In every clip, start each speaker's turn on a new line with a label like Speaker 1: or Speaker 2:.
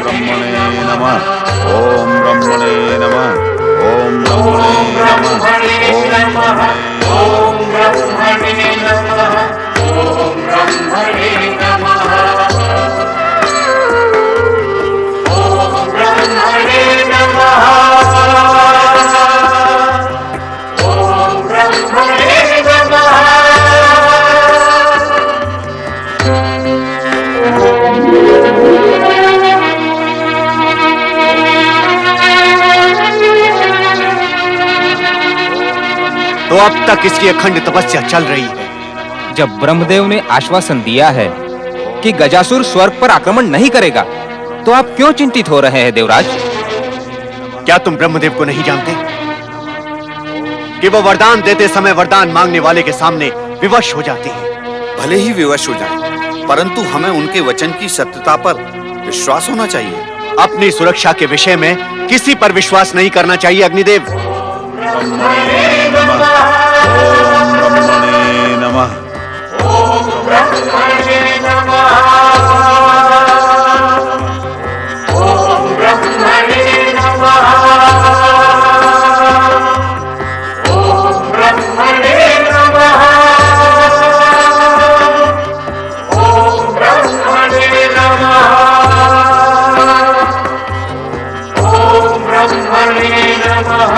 Speaker 1: ब्रह्मणे नमः। ओम ब्रह्मणे नमः। ओम ब्रह्मणे नमः। ओम ब्रह्मणे नमः। ओम ब्रह्मणे नमः। ओम ब्रह्मणे नमः। ओम ब्रह्मणे नमः।
Speaker 2: तो अब तक इसकी अखंड तपस्या चल रही है।
Speaker 3: जब ब्रह्मदेव ने आश्वासन दिया है कि गजासुर स्वर्ग पर आक्रमण नहीं करेगा, तो आप क्यों चिंतित हो रहे हैं देवराज?
Speaker 2: क्या तुम ब्रह्मदेव को नहीं जानते कि वो वरदान देते समय वरदान मांगने वाले के सामने विवश हो जाते हैं?
Speaker 4: भले ही विवश हो जाए, परंतु हमें उनके वचन की सत्यता पर विश्वास होना चाहिए।
Speaker 2: अपनी सुरक्षा के विषय में किसी पर विश्वास नहीं करना चाहिए अग्निदेव।
Speaker 1: ब्रह्मणे नमः। ओम ब्रह्मणे नमः। ओम ब्रह्मणे नमः। ओम ब्रह्मणे नमः। ओम ब्रह्मणे नमः। ओम ब्रह्मणे नमः। ओम ब्रह्मणे नमः।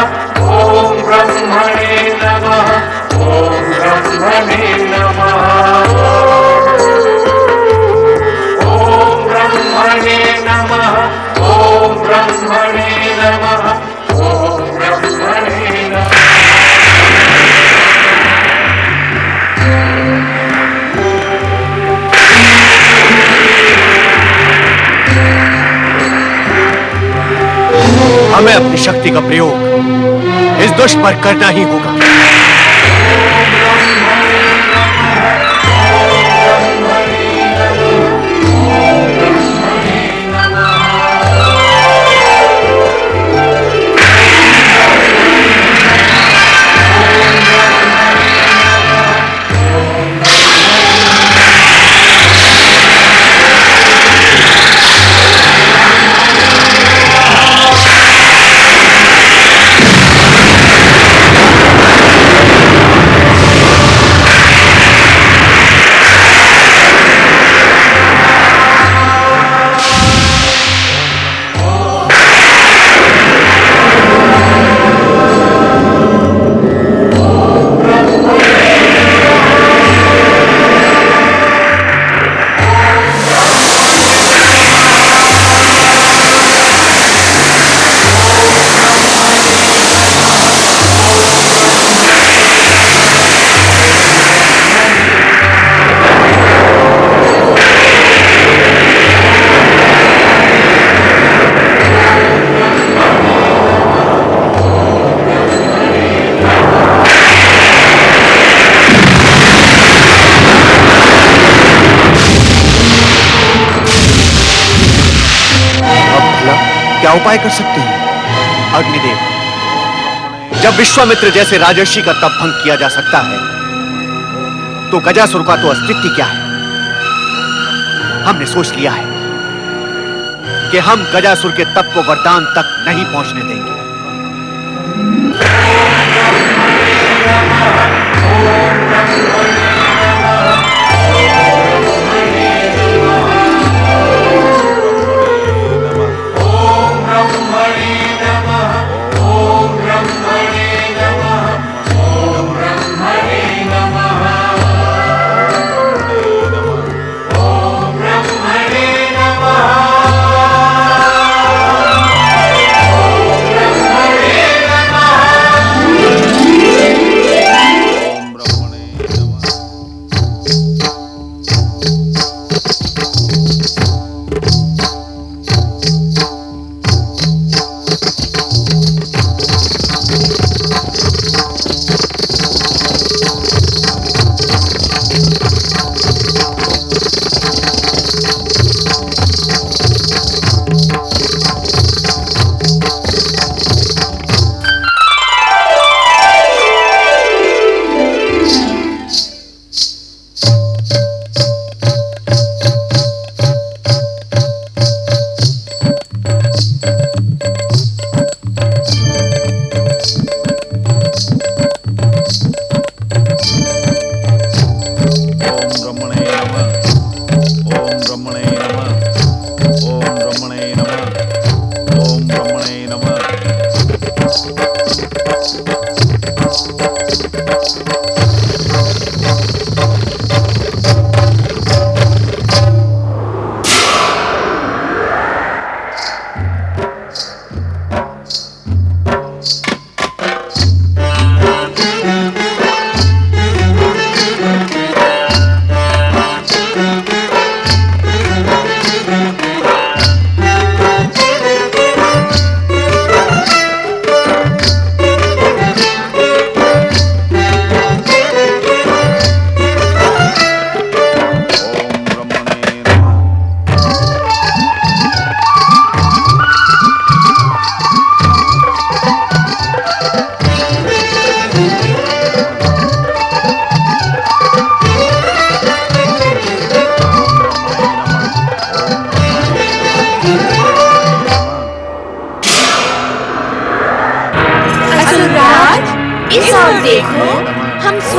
Speaker 1: ओम ब्रह्मणे नमः। ओम ब्रह्मणे नमः। ओम ब्रह्मणे नमः। ओम ब्रह्मणे नमः। ओम ब्रह्मणे नमः।
Speaker 2: हमें अपनी शक्ति का प्रयोग इस दुष्ट पर करना ही होगा। क्या उपाय कर सकते हैं अग्निदेव? जब विश्वामित्र जैसे राजर्षि का तप भंग किया जा सकता है, तो गजासुर का तो अस्तित्व क्या है? हमने सोच लिया है कि हम गजासुर के तप को वरदान तक नहीं पहुंचने देंगे।
Speaker 1: ओम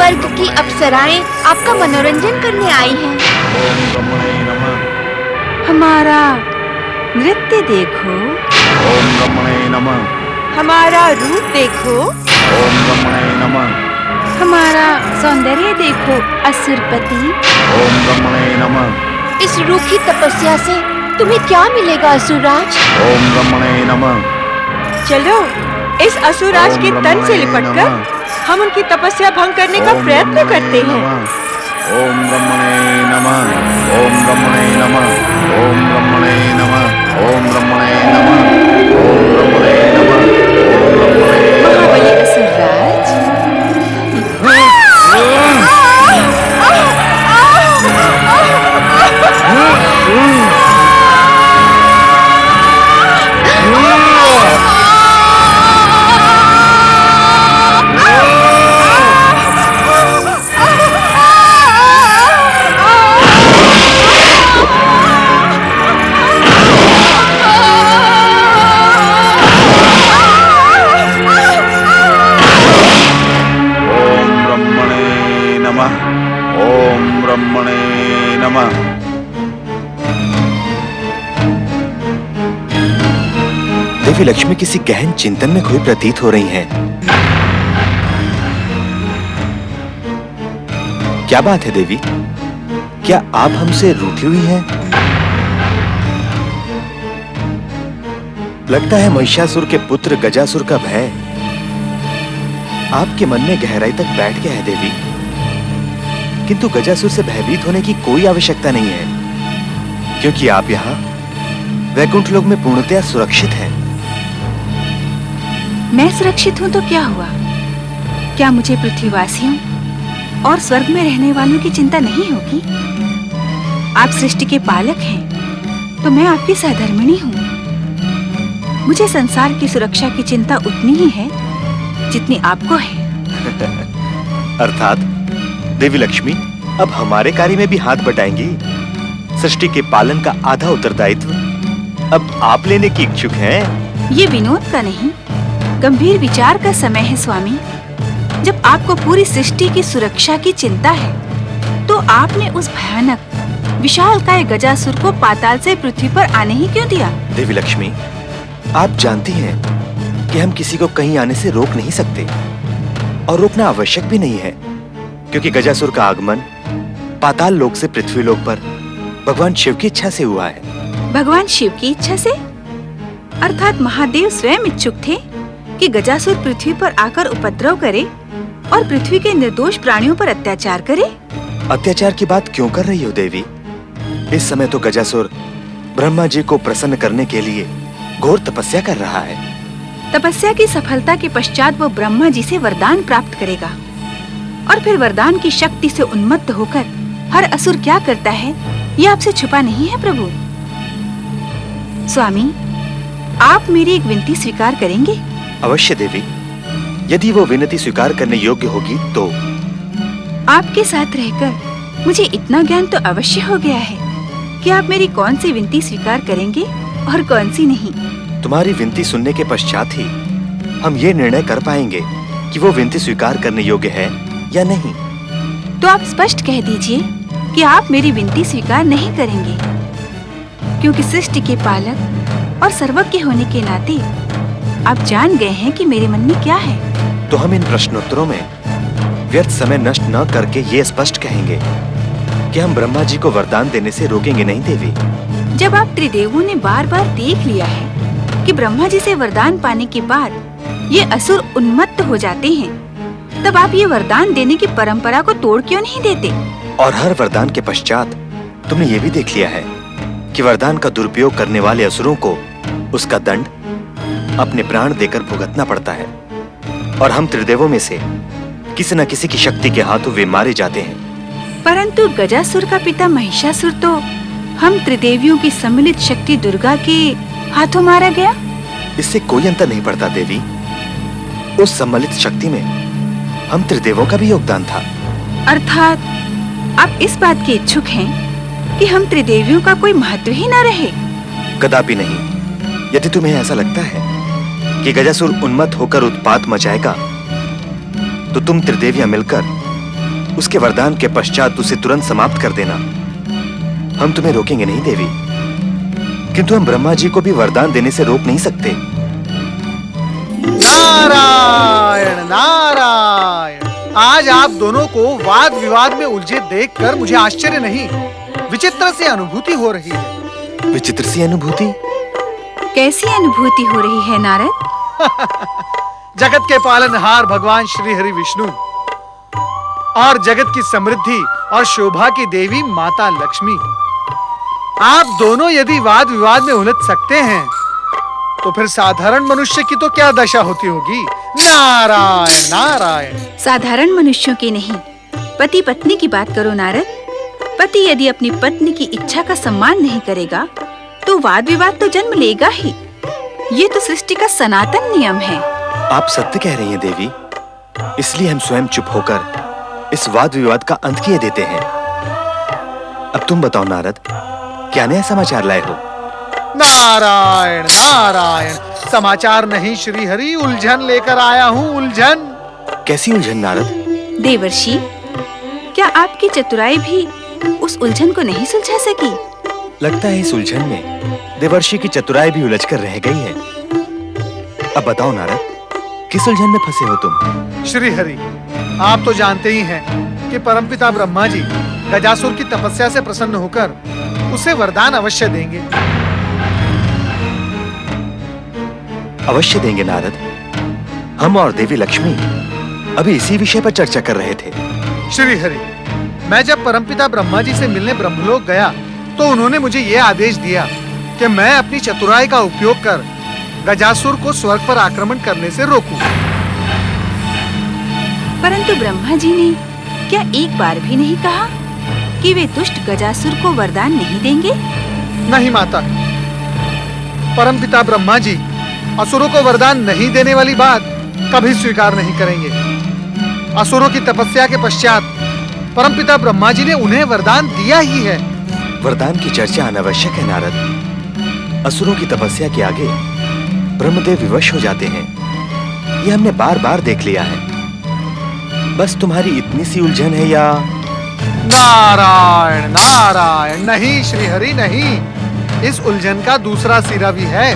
Speaker 5: स्वर्ग की अप्सराएं आपका मनोरंजन करने आई हैं।
Speaker 1: ओम ब्रह्मणे नमः।
Speaker 6: हमारा नृत्य देखो,
Speaker 1: ओम ब्रह्मणे नमः।
Speaker 6: हमारा रूप देखो,
Speaker 1: ओम ब्रह्मणे नमः।
Speaker 6: हमारा सौंदर्य देखो असुरपति।
Speaker 1: ओम ब्रह्मणे नमः।
Speaker 5: इस रूखी तपस्या से तुम्हें क्या मिलेगा असुरराज?
Speaker 1: ओम ब्रह्मणे नमः।
Speaker 6: चलो इस असुरराज के तन से लिपटकर हम उनकी तपस्या भंग करने का प्रयत्न करते हैं।
Speaker 1: ओम ब्रह्मणे नमः। ओम ब्रह्मणे नमः। ओम ब्रह्मणे नमः। ओम ब्रह्मणे नमः। ओम ब्रह्मणे नमः। ओम ब्रह्मणे
Speaker 6: महाबली असुरराज,
Speaker 1: ओम ब्रह्मणे नमः। ओम ब्रह्मणे नमः।
Speaker 2: देवी लक्ष्मी किसी गहन चिंतन में खोई प्रतीत हो रही हैं। क्या बात है देवी? क्या आप हमसे रूठी हुई हैं? लगता है महिषासुर के पुत्र गजासुर का भय आपके मन में गहराई तक बैठ गया है देवी। किंतु गजासुर से भयभीत होने की कोई आवश्यकता नहीं है, क्योंकि आप यहाँ वैकुंठ लोक में पूर्णतया सुरक्षित हैं।
Speaker 6: मैं सुरक्षित हूँ तो क्या हुआ? क्या मुझे पृथ्वीवासियों और स्वर्ग में रहने वालों की चिंता नहीं होगी? आप सृष्टि के पालक हैं, तो मैं आपकी सहधर्मिणी हूँ। मुझे संसार की सुरक्षा की चिंता उतनी ही है जितनी आपको है।
Speaker 2: अर्थात देवी लक्ष्मी अब हमारे कार्य में भी हाथ बटाएंगी। सृष्टि के पालन का आधा उत्तरदायित्व अब आप लेने की इच्छुक हैं।
Speaker 6: ये विनोद का नहीं, गंभीर विचार का समय है स्वामी। जब आपको पूरी सृष्टि की सुरक्षा की चिंता है, तो आपने उस भयानक विशालकाय गजासुर को पाताल से पृथ्वी पर आने ही क्यों दिया?
Speaker 2: देवी लक्ष्मी, आप जानती हैं कि हम किसी को कहीं आने से रोक नहीं सकते, और रोकना आवश्यक भी नहीं है, क्योंकि गजासुर का आगमन पाताल लोक से पृथ्वी लोक पर भगवान शिव की इच्छा से हुआ है।
Speaker 6: भगवान शिव की इच्छा से? अर्थात महादेव स्वयं इच्छुक थे कि गजासुर पृथ्वी पर आकर उपद्रव करे और पृथ्वी के निर्दोष प्राणियों पर अत्याचार करे।
Speaker 2: अत्याचार की बात क्यों कर रही हो देवी? इस समय तो गजासुर ब्रह्मा जी को प्रसन्न करने के लिए घोर तपस्या कर रहा है।
Speaker 6: तपस्या की सफलता के पश्चात वो ब्रह्मा जी से वरदान प्राप्त करेगा, और फिर वरदान की शक्ति से उन्मत्त होकर हर असुर क्या करता है, ये आपसे छुपा नहीं है प्रभु। स्वामी, आप मेरी एक विनती स्वीकार करेंगे?
Speaker 2: अवश्य देवी, यदि वो विनती स्वीकार करने योग्य होगी तो।
Speaker 6: आपके साथ रहकर मुझे इतना ज्ञान तो अवश्य हो गया है कि आप मेरी कौन सी विनती स्वीकार करेंगे और कौन सी नहीं।
Speaker 2: तुम्हारी विनती सुनने के पश्चात ही हम ये निर्णय कर पाएंगे कि वो विनती स्वीकार करने योग्य है या नहीं।
Speaker 6: तो आप स्पष्ट कह दीजिए कि आप मेरी विनती स्वीकार नहीं करेंगे, क्योंकि सृष्टि के पालक और सर्वज्ञ होने के नाते आप जान गए हैं कि मेरे मन में क्या है।
Speaker 2: तो हम इन प्रश्नोत्तरों में व्यर्थ समय नष्ट न करके ये स्पष्ट कहेंगे कि हम ब्रह्मा जी को वरदान देने से रोकेंगे नहीं देवी।
Speaker 6: जब आप त्रिदेवों ने बार बार देख लिया है कि ब्रह्मा जी से वरदान पाने के बाद ये असुर उन्मत्त हो जाते हैं, तब आप ये वरदान देने की परंपरा को तोड़ क्यों नहीं देते?
Speaker 2: और हर वरदान के पश्चात तुमने ये भी देख लिया है कि वरदान का दुरुपयोग करने वाले असुरों को उसका दंड अपने प्राण देकर भुगतना पड़ता है, और हम त्रिदेवों में से किसी न किसी की शक्ति के हाथों वे मारे जाते हैं।
Speaker 6: परंतु गजासुर का पिता महिषासुर तो हम त्रिदेवियों की सम्मिलित शक्ति दुर्गा के हाथों मारा गया।
Speaker 2: इससे कोई अंतर नहीं पड़ता देवी। उस सम्मिलित शक्ति में हम त्रिदेवों का भी योगदान था।
Speaker 6: अर्थात आप इस बात के इच्छुक हैं कि हम त्रिदेवियों का कोई महत्व ही न रहे?
Speaker 2: कदापि नहीं। यदि तुम्हें ऐसा लगता है कि गजासुर उन्मत्त होकर उत्पात मचाएगा, तो तुम त्रिदेवियां मिलकर उसके वरदान के पश्चात उसे तुरंत समाप्त कर देना। हम तुम्हें रोकेंगे नहीं देवी, किंतु हम ब्रह्मा जी को भी वरदान देने से रोक नहीं सकते।
Speaker 7: नारायण नारायण, आज आप दोनों को वाद विवाद में उलझे देखकर मुझे आश्चर्य नहीं, विचित्र सी अनुभूति हो रही है।
Speaker 2: विचित्र सी अनुभूति?
Speaker 6: कैसी अनुभूति हो रही है नारद?
Speaker 7: जगत के पालनहार भगवान श्री हरि विष्णु और जगत की समृद्धि और शोभा की देवी माता लक्ष्मी, आप दोनों यदि वाद विवाद में उलझ सकते हैं तो फिर साधारण मनुष्य की तो क्या दशा होती होगी। नारायण नारायण।
Speaker 6: साधारण मनुष्यों की नहीं, पति पत्नी की बात करो नारद। पति यदि अपनी पत्नी की इच्छा का सम्मान नहीं करेगा तो वाद विवाद तो जन्म लेगा ही। ये तो सृष्टि का सनातन नियम है।
Speaker 2: आप सत्य कह रही हैं देवी, इसलिए हम स्वयं चुप होकर इस वाद विवाद का अंत किए देते हैं। अब तुम बताओ नारद, क्या नया समाचार लाए हो?
Speaker 7: नारायण नारायण, समाचार नहीं श्री हरि, उलझन लेकर आया हूँ, उलझन।
Speaker 2: कैसी उलझन नारद?
Speaker 6: देवर्षि, क्या आपकी चतुराई भी उस उलझन को नहीं सुलझा सकी?
Speaker 2: लगता है इस उलझन में देवर्षि की चतुराई भी उलझकर रह गई है। अब बताओ नारद, किस उलझन में फंसे हो तुम?
Speaker 7: श्री हरि, आप तो जानते ही हैं कि परमपिता ब्रह्मा जी गजासुर की तपस्या से प्रसन्न होकर उसे वरदान अवश्य देंगे।
Speaker 2: अवश्य देंगे नारद। हम और देवी लक्ष्मी अभी इसी विषय पर चर्चा कर रहे थे।
Speaker 7: श्री हरि, मैं जब परमपिता ब्रह्मा जी से मिलने ब्रह्मलोक गया तो उन्होंने मुझे यह आदेश दिया कि मैं अपनी चतुराई का उपयोग कर गजासुर को स्वर्ग पर आक्रमण करने से रोकूं।
Speaker 6: परंतु ब्रह्मा जी ने क्या एक बार भी नहीं कहा कि वे दुष्ट गजासुर को वरदान नहीं देंगे?
Speaker 7: नहीं माता, परमपिता ब्रह्मा जी असुरों को वरदान नहीं देने वाली बात कभी स्वीकार नहीं करेंगे। असुरों की तपस्या के पश्चात परमपिता ब्रह्मा जी ने उन्हें वरदान दिया ही है।
Speaker 2: वरदान की चर्चा अनावश्यक है नारद। असुरों की तपस्या के आगे ब्रह्मदेव विवश हो जाते हैं, यह हमने बार बार देख लिया है। बस तुम्हारी इतनी सी उलझन है या?
Speaker 7: नारायण नारायण, नहीं श्री हरि नहीं, इस उलझन का दूसरा सिरा भी है।